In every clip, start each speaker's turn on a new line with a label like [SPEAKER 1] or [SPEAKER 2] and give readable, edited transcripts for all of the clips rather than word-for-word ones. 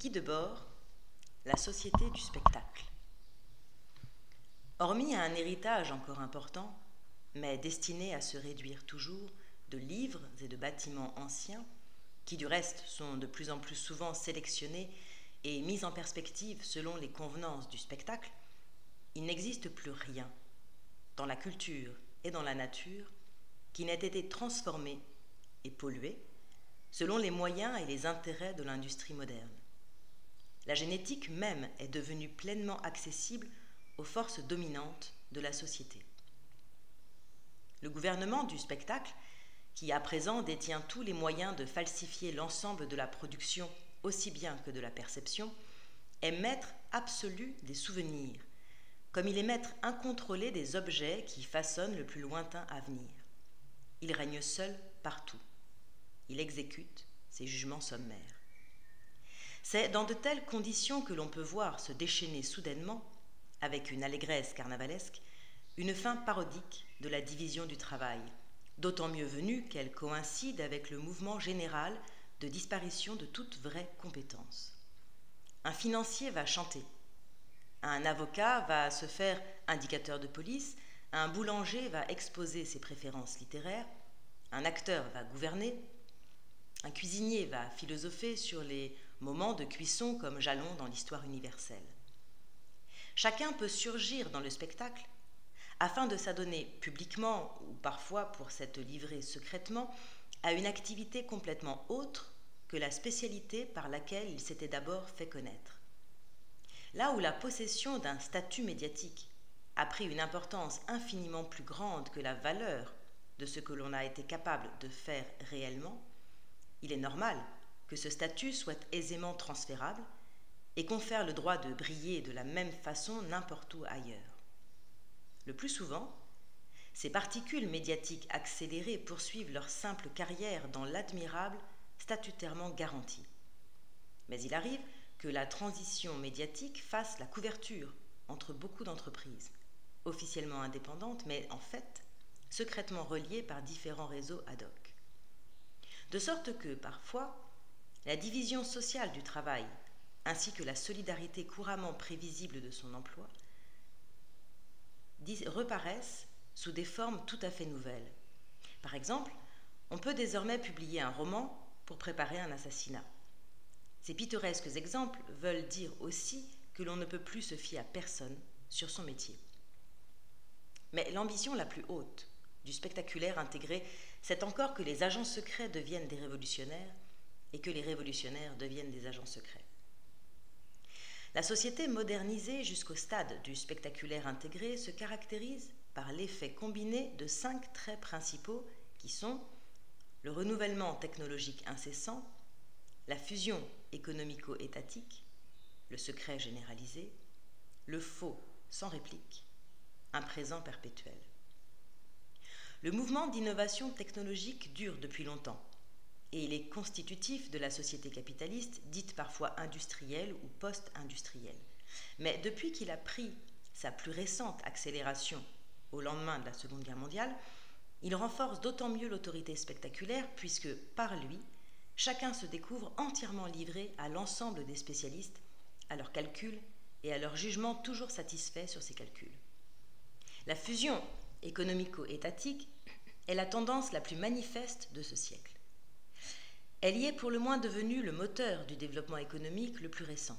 [SPEAKER 1] Guy Debord, la société du spectacle. Hormis un héritage encore important, mais destiné à se réduire toujours, de livres et de bâtiments anciens, qui du reste sont de plus en plus souvent sélectionnés et mis en perspective selon les convenances du spectacle, il n'existe plus rien, dans la culture et dans la nature, qui n'ait été transformé et pollué selon les moyens et les intérêts de l'industrie moderne. La génétique même est devenue pleinement accessible aux forces dominantes de la société. Le gouvernement du spectacle, qui à présent détient tous les moyens de falsifier l'ensemble de la production aussi bien que de la perception, est maître absolu des souvenirs, comme il est maître incontrôlé des objets qui façonnent le plus lointain avenir. Il règne seul partout. Il exécute ses jugements sommaires. C'est dans de telles conditions que l'on peut voir se déchaîner soudainement, avec une allégresse carnavalesque, une fin parodique de la division du travail, d'autant mieux venue qu'elle coïncide avec le mouvement général de disparition de toute vraie compétence. Un financier va chanter, un avocat va se faire indicateur de police, un boulanger va exposer ses préférences littéraires, un acteur va gouverner, un cuisinier va philosopher sur les moments de cuisson comme jalons dans l'histoire universelle. Chacun peut surgir dans le spectacle afin de s'adonner publiquement, ou parfois pour s'être livré secrètement, à une activité complètement autre que la spécialité par laquelle il s'était d'abord fait connaître. Là où la possession d'un statut médiatique a pris une importance infiniment plus grande que la valeur de ce que l'on a été capable de faire réellement, il est normal que ce statut soit aisément transférable et confère le droit de briller de la même façon n'importe où ailleurs. Le plus souvent, ces particules médiatiques accélérées poursuivent leur simple carrière dans l'admirable statutairement garanti. Mais il arrive que la transition médiatique fasse la couverture entre beaucoup d'entreprises, officiellement indépendantes, mais en fait secrètement reliées par différents réseaux ad hoc. De sorte que, parfois, la division sociale du travail, ainsi que la solidarité couramment prévisible de son emploi, reparaissent sous des formes tout à fait nouvelles. Par exemple, on peut désormais publier un roman pour préparer un assassinat. Ces pittoresques exemples veulent dire aussi que l'on ne peut plus se fier à personne sur son métier. Mais l'ambition la plus haute du spectaculaire intégré, c'est encore que les agents secrets deviennent des révolutionnaires et que les révolutionnaires deviennent des agents secrets. La société modernisée jusqu'au stade du spectaculaire intégré se caractérise par l'effet combiné de 5 traits principaux qui sont le renouvellement technologique incessant, la fusion économico-étatique, le secret généralisé, le faux sans réplique, un présent perpétuel. Le mouvement d'innovation technologique dure depuis longtemps et il est constitutif de la société capitaliste, dite parfois industrielle ou post-industrielle. Mais depuis qu'il a pris sa plus récente accélération au lendemain de la Seconde Guerre mondiale, il renforce d'autant mieux l'autorité spectaculaire puisque, par lui, chacun se découvre entièrement livré à l'ensemble des spécialistes, à leurs calculs et à leur jugement toujours satisfait sur ces calculs. La fusion économico-étatique est la tendance la plus manifeste de ce siècle. Elle y est pour le moins devenue le moteur du développement économique le plus récent.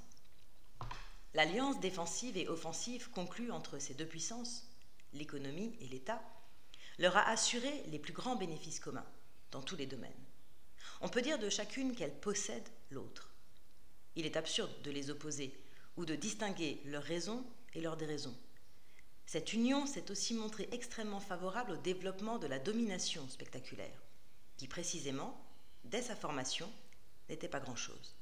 [SPEAKER 1] L'alliance défensive et offensive conclue entre ces deux puissances, l'économie et l'État, leur a assuré les plus grands bénéfices communs dans tous les domaines. On peut dire de chacune qu'elle possède l'autre. Il est absurde de les opposer ou de distinguer leurs raisons et leurs déraisons. Cette union s'est aussi montrée extrêmement favorable au développement de la domination spectaculaire, qui précisément, dès sa formation, n'était pas grand-chose.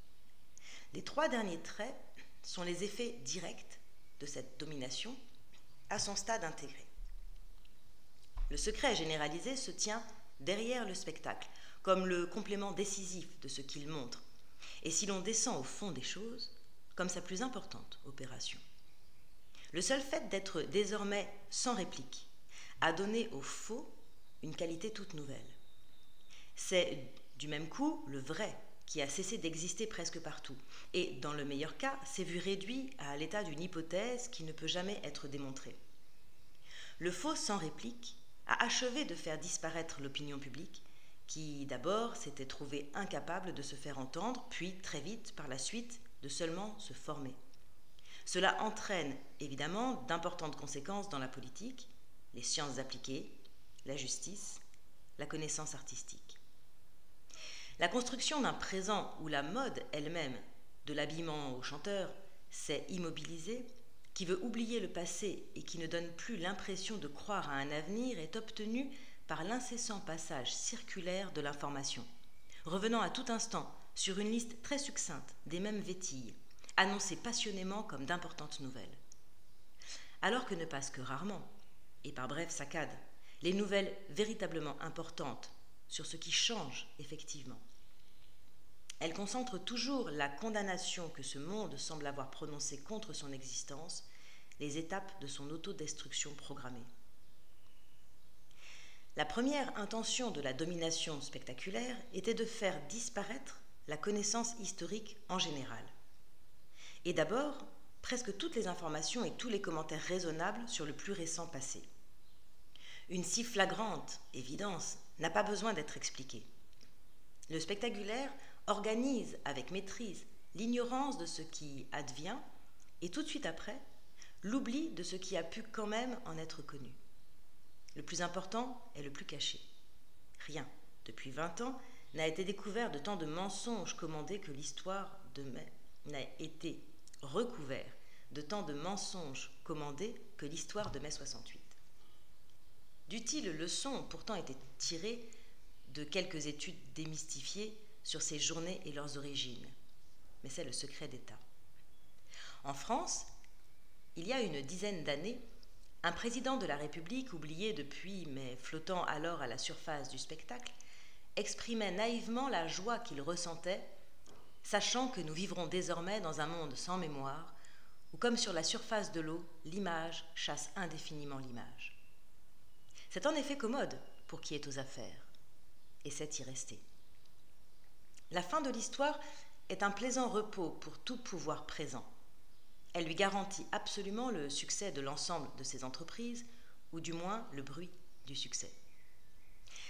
[SPEAKER 1] Les 3 derniers traits sont les effets directs de cette domination à son stade intégré. Le secret généralisé se tient derrière le spectacle, comme le complément décisif de ce qu'il montre, et si l'on descend au fond des choses, comme sa plus importante opération. Le seul fait d'être désormais sans réplique a donné au faux une qualité toute nouvelle. C'est du même coup le vrai qui a cessé d'exister presque partout, et dans le meilleur cas, s'est vu réduit à l'état d'une hypothèse qui ne peut jamais être démontrée. Le faux sans réplique a achevé de faire disparaître l'opinion publique, qui d'abord s'était trouvée incapable de se faire entendre, puis très vite, par la suite, de seulement se former. Cela entraîne évidemment d'importantes conséquences dans la politique, les sciences appliquées, la justice, la connaissance artistique. La construction d'un présent où la mode elle-même, de l'habillement au chanteur, s'est immobilisée, qui veut oublier le passé et qui ne donne plus l'impression de croire à un avenir, est obtenue par l'incessant passage circulaire de l'information, revenant à tout instant sur une liste très succincte des mêmes vétilles, annoncées passionnément comme d'importantes nouvelles. Alors que ne passent que rarement, et par brèves saccades, les nouvelles véritablement importantes sur ce qui change effectivement. Elles concentrent toujours la condamnation que ce monde semble avoir prononcée contre son existence, les étapes de son autodestruction programmée. La première intention de la domination spectaculaire était de faire disparaître la connaissance historique en général. Et d'abord, presque toutes les informations et tous les commentaires raisonnables sur le plus récent passé. Une si flagrante évidence n'a pas besoin d'être expliquée. Le spectaculaire organise avec maîtrise l'ignorance de ce qui advient et tout de suite après, l'oubli de ce qui a pu quand même en être connu. Le plus important est le plus caché. Rien, depuis 20 ans, n'a été découvert de tant de mensonges commandés que l'histoire de mai n'a été recouvert de tant de mensonges commandés que l'histoire de mai 68. D'utiles leçons ont pourtant été tirées de quelques études démystifiées sur ces journées et leurs origines, mais c'est le secret d'État. En France, il y a une dizaine d'années, un président de la République, oublié depuis mais flottant alors à la surface du spectacle, exprimait naïvement la joie qu'il ressentait, sachant que nous vivrons désormais dans un monde sans mémoire, où comme sur la surface de l'eau, l'image chasse indéfiniment l'image. C'est en effet commode pour qui est aux affaires, et c'est y rester. La fin de l'histoire est un plaisant repos pour tout pouvoir présent. Elle lui garantit absolument le succès de l'ensemble de ses entreprises, ou du moins le bruit du succès.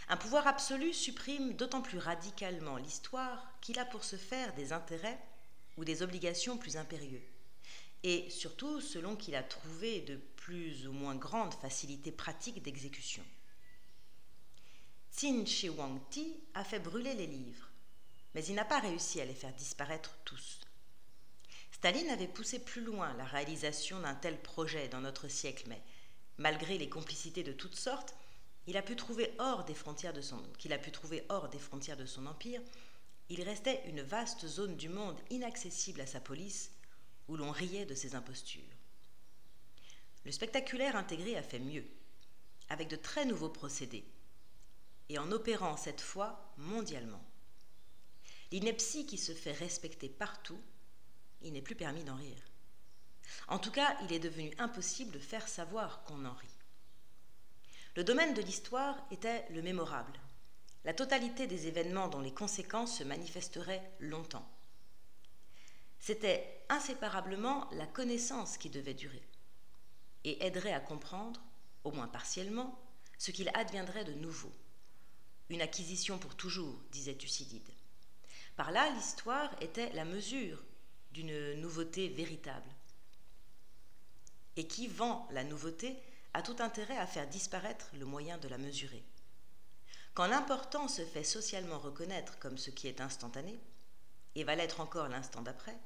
[SPEAKER 1] Un pouvoir absolu supprime d'autant plus radicalement l'histoire qu'il a pour ce faire des intérêts ou des obligations plus impérieux, et surtout selon qu'il a trouvé de plus ou moins grandes facilités pratiques d'exécution. Qin Shi Huangdi a fait brûler les livres, mais il n'a pas réussi à les faire disparaître tous. Staline avait poussé plus loin la réalisation d'un tel projet dans notre siècle, mais malgré les complicités de toutes sortes, qu'il a pu trouver hors des frontières de son empire, il restait une vaste zone du monde inaccessible à sa police, où l'on riait de ses impostures. Le spectaculaire intégré a fait mieux, avec de très nouveaux procédés, et en opérant cette fois mondialement. L'ineptie qui se fait respecter partout, il n'est plus permis d'en rire. En tout cas, il est devenu impossible de faire savoir qu'on en rit. Le domaine de l'histoire était le mémorable, la totalité des événements dont les conséquences se manifesteraient longtemps. C'était inséparablement la connaissance qui devait durer et aiderait à comprendre, au moins partiellement, ce qu'il adviendrait de nouveau. Une acquisition pour toujours, disait Thucydide. Par là, l'histoire était la mesure d'une nouveauté véritable. Et qui vend la nouveauté a tout intérêt à faire disparaître le moyen de la mesurer. Quand l'important se fait socialement reconnaître comme ce qui est instantané, et va l'être encore l'instant d'après,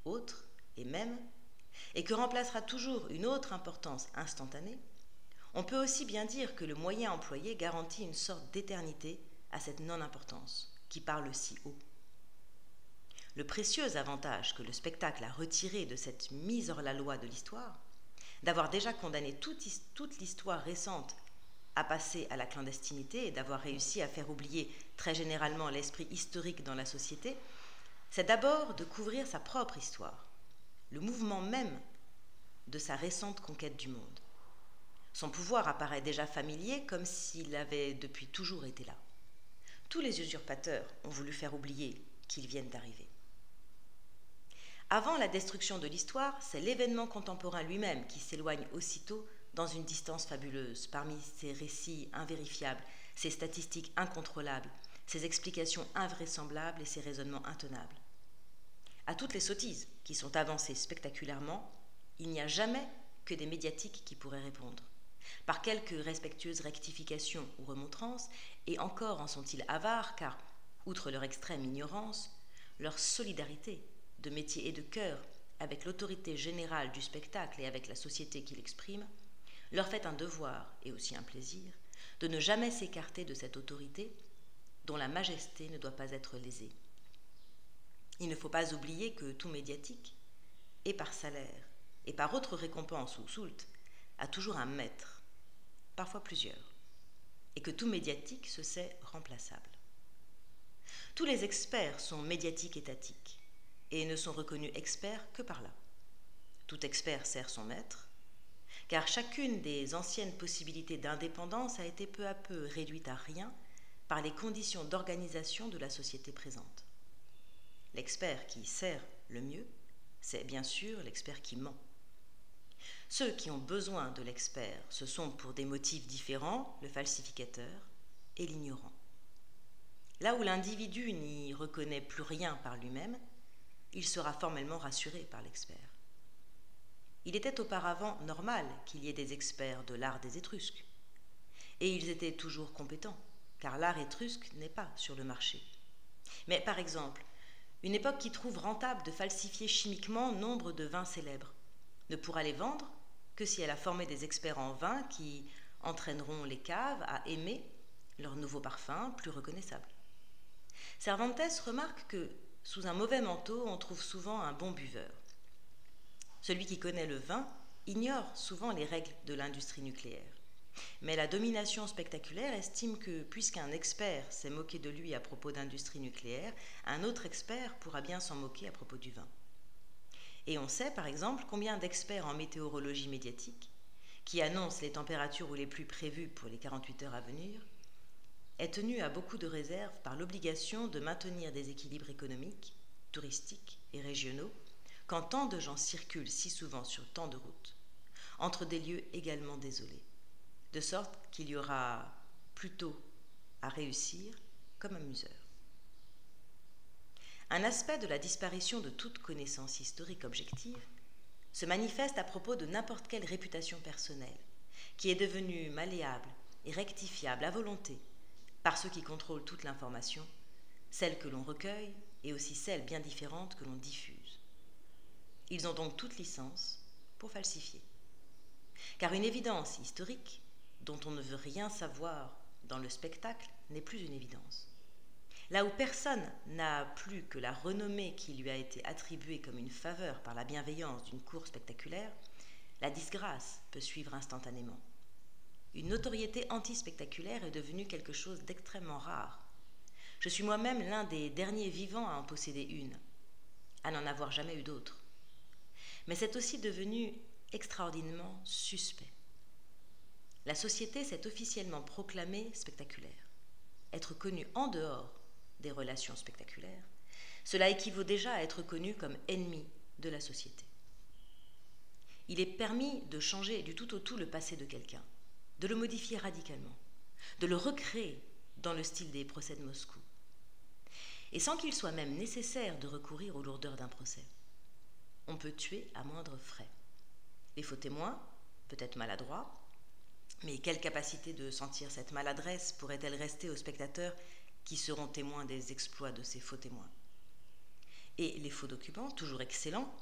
[SPEAKER 1] autre et même, et que remplacera toujours une autre importance instantanée, on peut aussi bien dire que le moyen employé garantit une sorte d'éternité à cette non-importance qui parle si haut. Le précieux avantage que le spectacle a retiré de cette mise hors la loi de l'histoire, d'avoir déjà condamné toute l'histoire récente à passer à la clandestinité et d'avoir réussi à faire oublier très généralement l'esprit historique dans la société, c'est d'abord de couvrir sa propre histoire, le mouvement même de sa récente conquête du monde. Son pouvoir apparaît déjà familier comme s'il avait depuis toujours été là. Tous les usurpateurs ont voulu faire oublier qu'ils viennent d'arriver. Avant la destruction de l'histoire, c'est l'événement contemporain lui-même qui s'éloigne aussitôt dans une distance fabuleuse, parmi ces récits invérifiables, ces statistiques incontrôlables, ces explications invraisemblables et ces raisonnements intenables. À toutes les sottises qui sont avancées spectaculairement, il n'y a jamais que des médiatiques qui pourraient répondre. Par quelques respectueuses rectifications ou remontrances, et encore en sont-ils avares, car, outre leur extrême ignorance, leur solidarité de métier et de cœur avec l'autorité générale du spectacle et avec la société qui l'exprime, leur fait un devoir et aussi un plaisir de ne jamais s'écarter de cette autorité dont la majesté ne doit pas être lésée. Il ne faut pas oublier que tout médiatique, et par salaire, et par autre récompense ou soulte, a toujours un maître, parfois plusieurs, et que tout médiatique se sait remplaçable. Tous les experts sont médiatiques étatiques, et ne sont reconnus experts que par là. Tout expert sert son maître, car chacune des anciennes possibilités d'indépendance a été peu à peu réduite à rien par les conditions d'organisation de la société présente. L'expert qui sert le mieux, c'est bien sûr l'expert qui ment. Ceux qui ont besoin de l'expert, ce sont pour des motifs différents le falsificateur et l'ignorant. Là où l'individu n'y reconnaît plus rien par lui-même, il sera formellement rassuré par l'expert. Il était auparavant normal qu'il y ait des experts de l'art des Étrusques, et ils étaient toujours compétents, car l'art étrusque n'est pas sur le marché. Mais par exemple, une époque qui trouve rentable de falsifier chimiquement nombre de vins célèbres ne pourra les vendre que si elle a formé des experts en vin qui entraîneront les caves à aimer leurs nouveaux parfums plus reconnaissables. Cervantes remarque que sous un mauvais manteau, on trouve souvent un bon buveur. Celui qui connaît le vin ignore souvent les règles de l'industrie nucléaire. Mais la domination spectaculaire estime que, puisqu'un expert s'est moqué de lui à propos d'industrie nucléaire, un autre expert pourra bien s'en moquer à propos du vin. Et on sait, par exemple, combien d'experts en météorologie médiatique, qui annoncent les températures ou les pluies prévues pour les 48 heures à venir, est tenu à beaucoup de réserve par l'obligation de maintenir des équilibres économiques, touristiques et régionaux, quand tant de gens circulent si souvent sur tant de routes, entre des lieux également désolés, de sorte qu'il y aura plutôt à réussir comme amuseur. Un aspect de la disparition de toute connaissance historique objective se manifeste à propos de n'importe quelle réputation personnelle, qui est devenue malléable et rectifiable à volonté par ceux qui contrôlent toute l'information, celle que l'on recueille et aussi celle bien différente que l'on diffuse. Ils ont donc toute licence pour falsifier. Car une évidence historique, dont on ne veut rien savoir dans le spectacle, n'est plus une évidence. Là où personne n'a plus que la renommée qui lui a été attribuée comme une faveur par la bienveillance d'une cour spectaculaire, la disgrâce peut suivre instantanément. Une notoriété anti-spectaculaire est devenue quelque chose d'extrêmement rare. Je suis moi-même l'un des derniers vivants à en posséder une, à n'en avoir jamais eu d'autre. Mais c'est aussi devenu extraordinairement suspect. La société s'est officiellement proclamée spectaculaire. Être connue en dehors des relations spectaculaires, cela équivaut déjà à être connu comme ennemi de la société. Il est permis de changer du tout au tout le passé de quelqu'un, de le modifier radicalement, de le recréer dans le style des procès de Moscou, et sans qu'il soit même nécessaire de recourir aux lourdeurs d'un procès. On peut tuer à moindre frais. Les faux témoins, peut-être maladroits, mais quelle capacité de sentir cette maladresse pourrait-elle rester aux spectateurs qui seront témoins des exploits de ces faux témoins? Et les faux documents, toujours excellents,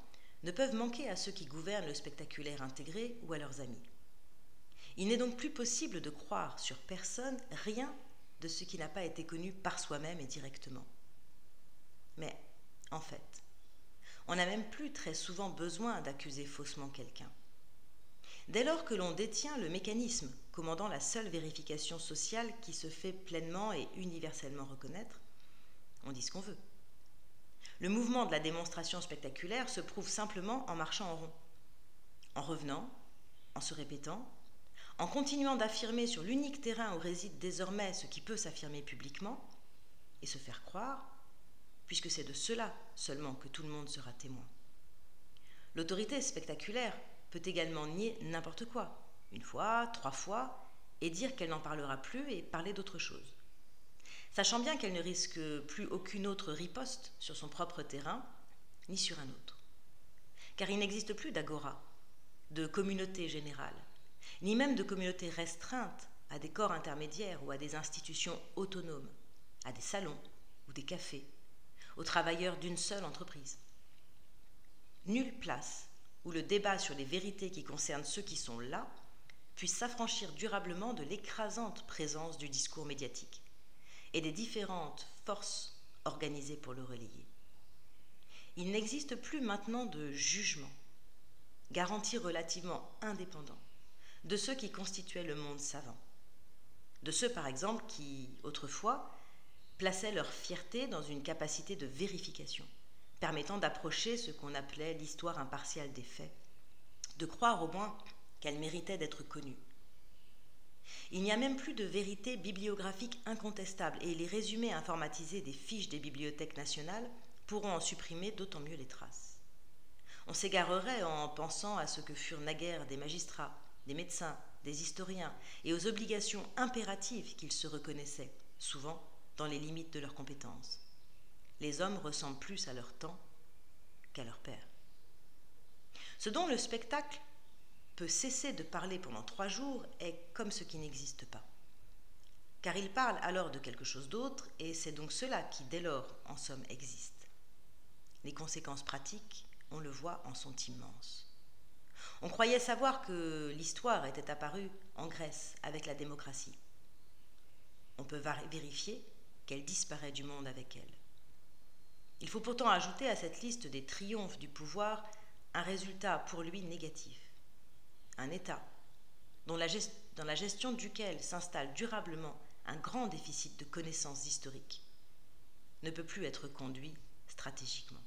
[SPEAKER 1] ne peuvent manquer à ceux qui gouvernent le spectaculaire intégré ou à leurs amis. Il n'est donc plus possible de croire sur personne rien de ce qui n'a pas été connu par soi-même et directement. Mais, en fait, on n'a même plus très souvent besoin d'accuser faussement quelqu'un. Dès lors que l'on détient le mécanisme commandant la seule vérification sociale qui se fait pleinement et universellement reconnaître, on dit ce qu'on veut. Le mouvement de la démonstration spectaculaire se prouve simplement en marchant en rond, en revenant, en se répétant, en continuant d'affirmer sur l'unique terrain où réside désormais ce qui peut s'affirmer publiquement et se faire croire, puisque c'est de cela seulement que tout le monde sera témoin. L'autorité spectaculaire peut également nier n'importe quoi, une fois, 3 fois, et dire qu'elle n'en parlera plus et parler d'autre chose. Sachant bien qu'elle ne risque plus aucune autre riposte sur son propre terrain, ni sur un autre. Car il n'existe plus d'agora, de communauté générale, ni même de communauté restreinte à des corps intermédiaires ou à des institutions autonomes, à des salons ou des cafés, aux travailleurs d'une seule entreprise. Nulle place où le débat sur les vérités qui concernent ceux qui sont là puisse s'affranchir durablement de l'écrasante présence du discours médiatique et des différentes forces organisées pour le relayer. Il n'existe plus maintenant de jugement, garantie relativement indépendant, de ceux qui constituaient le monde savant. De ceux, par exemple, qui, autrefois, plaçaient leur fierté dans une capacité de vérification, permettant d'approcher ce qu'on appelait l'histoire impartiale des faits, de croire au moins qu'elle méritait d'être connue. Il n'y a même plus de vérité bibliographique incontestable et les résumés informatisés des fiches des bibliothèques nationales pourront en supprimer d'autant mieux les traces. On s'égarerait en pensant à ce que furent naguère des magistrats, des médecins, des historiens et aux obligations impératives qu'ils se reconnaissaient, souvent dans les limites de leurs compétences. Les hommes ressemblent plus à leur temps qu'à leur père. Ce dont le spectacle peut cesser de parler pendant 3 jours est comme ce qui n'existe pas. Car il parle alors de quelque chose d'autre et c'est donc cela qui, dès lors, en somme, existe. Les conséquences pratiques, on le voit, en sont immenses. On croyait savoir que l'histoire était apparue en Grèce avec la démocratie. On peut vérifier qu'elle disparaît du monde avec elle. Il faut pourtant ajouter à cette liste des triomphes du pouvoir un résultat pour lui négatif. Un État dans la gestion duquel s'installe durablement un grand déficit de connaissances historiques ne peut plus être conduit stratégiquement.